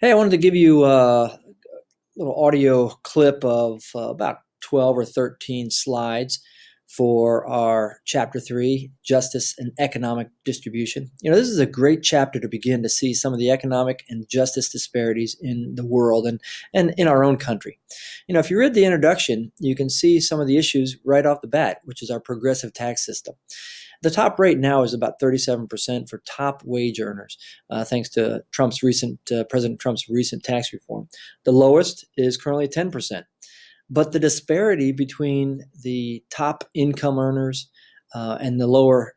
Hey, I wanted to give you a little audio clip of about 12 or 13 slides for our chapter 3, Justice and Economic Distribution. This is a great chapter to begin to see some of the economic and justice disparities in the world and in our own country. If you read the introduction, you can see some of the issues right off the bat, which is our progressive tax system. The top rate now is about 37% for top wage earners, thanks to President Trump's recent tax reform. The lowest is currently 10%. But the disparity between the top income earners and the lower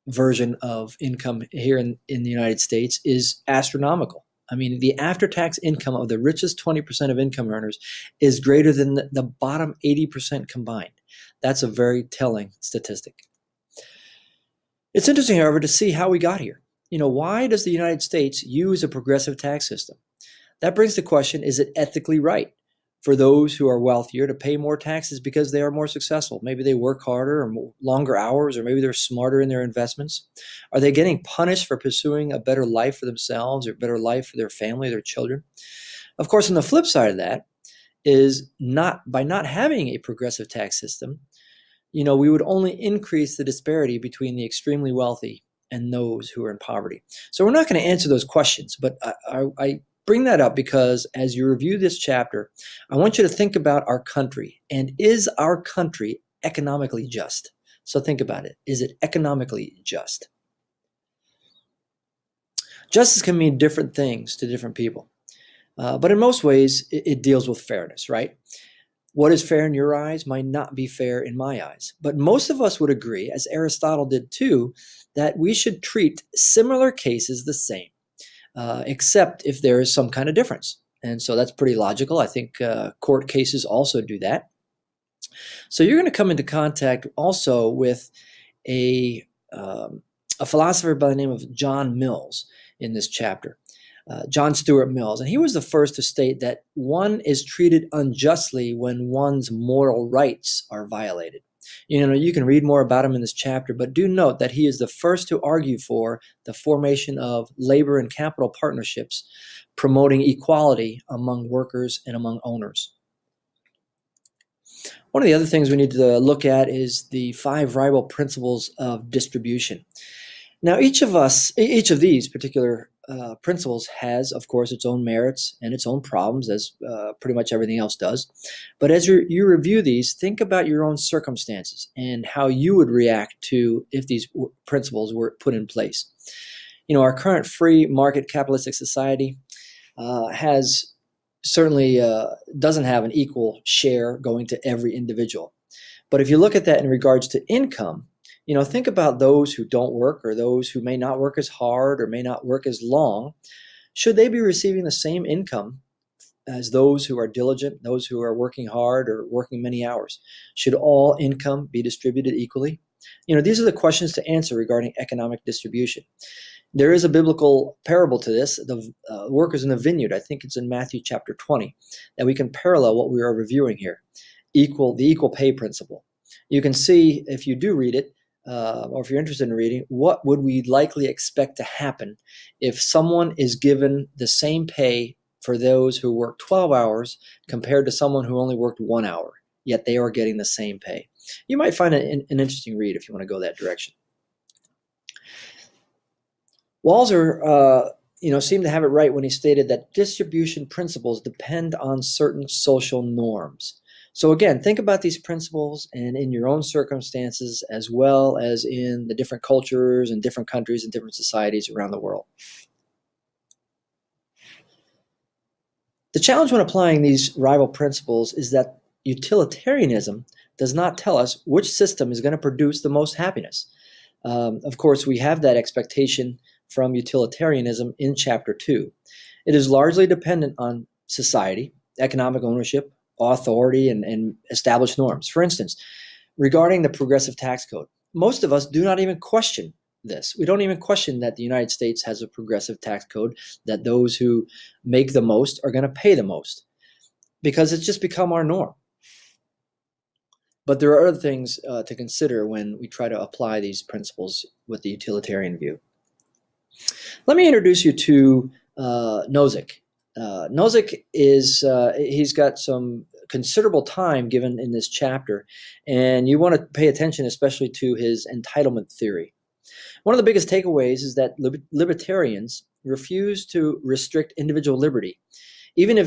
version of income here in the United States is astronomical. I mean, the after-tax income of the richest 20% of income earners is greater than the bottom 80% combined. That's a very telling statistic. It's interesting, however, to see how we got here. Why does the United States use a progressive tax system? That brings the question, is it ethically right for those who are wealthier to pay more taxes because they are more successful? Maybe they work harder or longer hours, or maybe they're smarter in their investments. Are they getting punished for pursuing a better life for themselves or a better life for their family, their children? Of course, on the flip side of that is by not having a progressive tax system, we would only increase the disparity between the extremely wealthy and those who are in poverty. So we're not going to answer those questions, but I bring that up because as you review this chapter, I want you to think about our country, and is our country economically just? So think about it. Is it economically just? Justice can mean different things to different people, but in most ways, it deals with fairness, right? What is fair in your eyes might not be fair in my eyes. But most of us would agree, as Aristotle did too, that we should treat similar cases the same, except if there is some kind of difference. And so that's pretty logical. I think court cases also do that. So you're going to come into contact also with a philosopher by the name of John Mills in this chapter. John Stuart Mills, and he was the first to state that one is treated unjustly when one's moral rights are violated. You can read more about him in this chapter, but do note that he is the first to argue for the formation of labor and capital partnerships, promoting equality among workers and among owners. One of the other things we need to look at is the 5 rival principles of distribution. Now, each of these particular principles has, of course, its own merits and its own problems, as pretty much everything else does. But as you review these, think about your own circumstances and how you would react to if these principles were put in place. Our current free market capitalistic society has certainly doesn't have an equal share going to every individual. But if you look at that in regards to income, think about those who don't work or those who may not work as hard or may not work as long. Should they be receiving the same income as those who are diligent, those who are working hard or working many hours? Should all income be distributed equally? These are the questions to answer regarding economic distribution. There is a biblical parable to this, the workers in the vineyard. I think it's in Matthew chapter 20, that we can parallel what we are reviewing here, the equal pay principle. You can see, if you do read it, or if you're interested in reading, what would we likely expect to happen if someone is given the same pay for those who work 12 hours compared to someone who only worked 1 hour, yet they are getting the same pay? You might find it an interesting read if you want to go that direction. Walzer seemed to have it right when he stated that distribution principles depend on certain social norms. So again, think about these principles and in your own circumstances, as well as in the different cultures and different countries and different societies around the world. The challenge when applying these rival principles is that utilitarianism does not tell us which system is going to produce the most happiness. Of course, we have that expectation from utilitarianism in Chapter 2. It is largely dependent on society, economic ownership, authority, and established norms. For instance, regarding the progressive tax code, most of us do not even question this. We don't even question that the United States has a progressive tax code, that those who make the most are going to pay the most, because it's just become our norm. But there are other things to consider when we try to apply these principles with the utilitarian view. Let me introduce you to Nozick. Nozick he's got some considerable time given in this chapter, and you want to pay attention especially to his entitlement theory. One of the biggest takeaways is that libertarians refuse to restrict individual liberty, even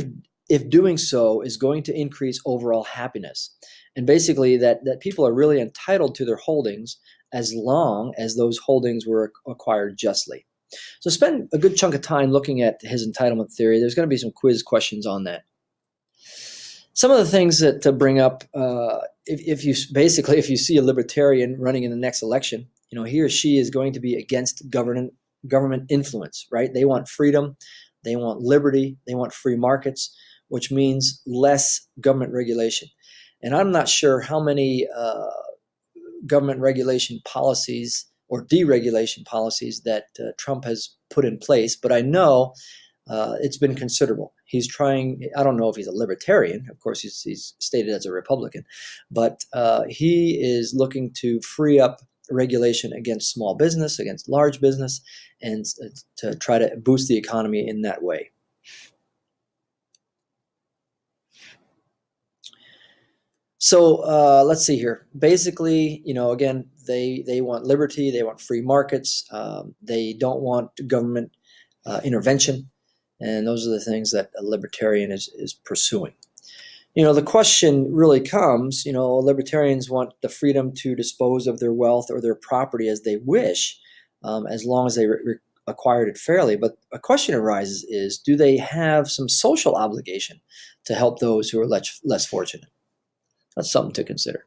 if doing so is going to increase overall happiness. And basically that people are really entitled to their holdings as long as those holdings were acquired justly. So spend a good chunk of time looking at his entitlement theory. There's going to be some quiz questions on that. Some of the things that to bring up, if you see a libertarian running in the next election, he or she is going to be against government influence, right? They want freedom, they want liberty, they want free markets, which means less government regulation. And I'm not sure how many government regulation policies or deregulation policies that Trump has put in place, but I know it's been considerable. He's trying, I don't know if he's a libertarian, of course he's stated as a Republican, but he is looking to free up regulation against small business, against large business, and to try to boost the economy in that way. So let's see here. Basically, again, they want liberty, they want free markets, they don't want government intervention, and those are the things that a libertarian is pursuing. The question really comes, libertarians want the freedom to dispose of their wealth or their property as they wish, as long as they acquired it fairly. But a question arises is, do they have some social obligation to help those who are less fortunate? That's something to consider.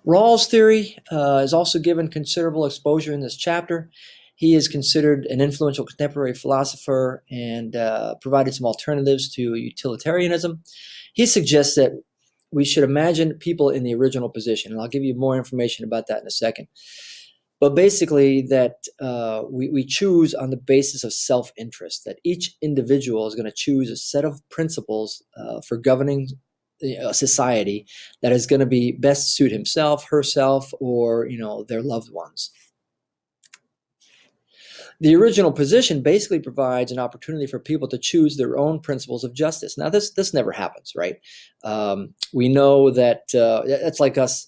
Rawls' theory is also given considerable exposure in this chapter. He is considered an influential contemporary philosopher and provided some alternatives to utilitarianism. He suggests that we should imagine people in the original position, and I'll give you more information about that in a second. But basically that we choose on the basis of self-interest, that each individual is going to choose a set of principles for governing a society that is going to be best suit himself, herself, or their loved ones. The original position basically provides an opportunity for people to choose their own principles of justice. Now, this never happens, right? We know that it's like us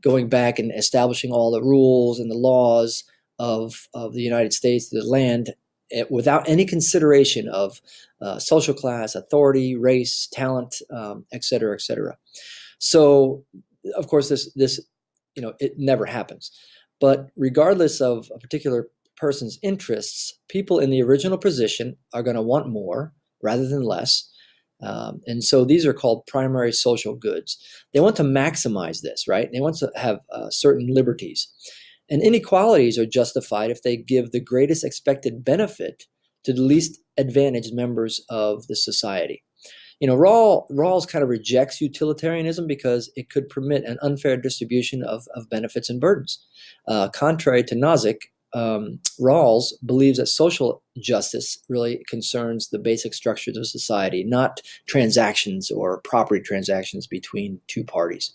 going back and establishing all the rules and the laws of the United States, the land, without any consideration of social class, authority, race, talent, et cetera, et cetera. So, of course, this it never happens. But regardless of a particular person's interests, people in the original position are going to want more rather than less. And so these are called primary social goods. They want to maximize this, right? They want to have certain liberties. And inequalities are justified if they give the greatest expected benefit to the least advantaged members of the society. Rawls kind of rejects utilitarianism because it could permit an unfair distribution of benefits and burdens. Contrary to Nozick, Rawls believes that social justice really concerns the basic structures of society, not transactions or property transactions between two parties.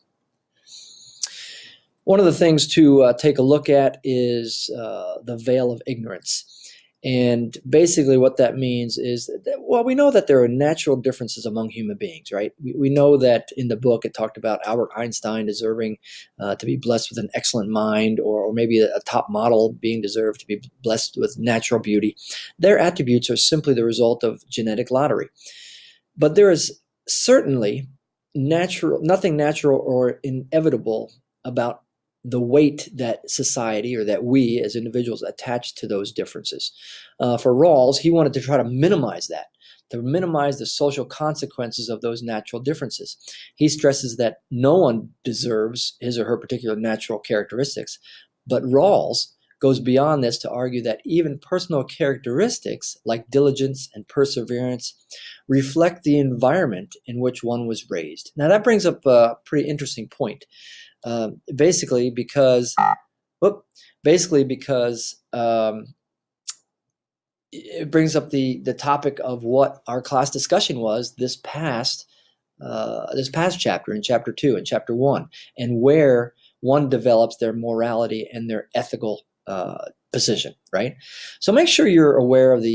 One of the things to take a look at is the veil of ignorance. And basically what that means is that, well, we know that there are natural differences among human beings, right? We know that in the book it talked about Albert Einstein deserving to be blessed with an excellent mind, or maybe a top model being deserved to be blessed with natural beauty. Their attributes are simply the result of genetic lottery. But there is certainly nothing natural or inevitable about the weight that society, or that we as individuals, attach to those differences. For Rawls, he wanted to try to minimize that, to minimize the social consequences of those natural differences. He stresses that no one deserves his or her particular natural characteristics, but Rawls goes beyond this to argue that even personal characteristics like diligence and perseverance reflect the environment in which one was raised. Now that brings up a pretty interesting point. Basically because it brings up the topic of what our class discussion was this past chapter, in chapter 2 and chapter 1, and where one develops their morality and their ethical position, right? So make sure you're aware of the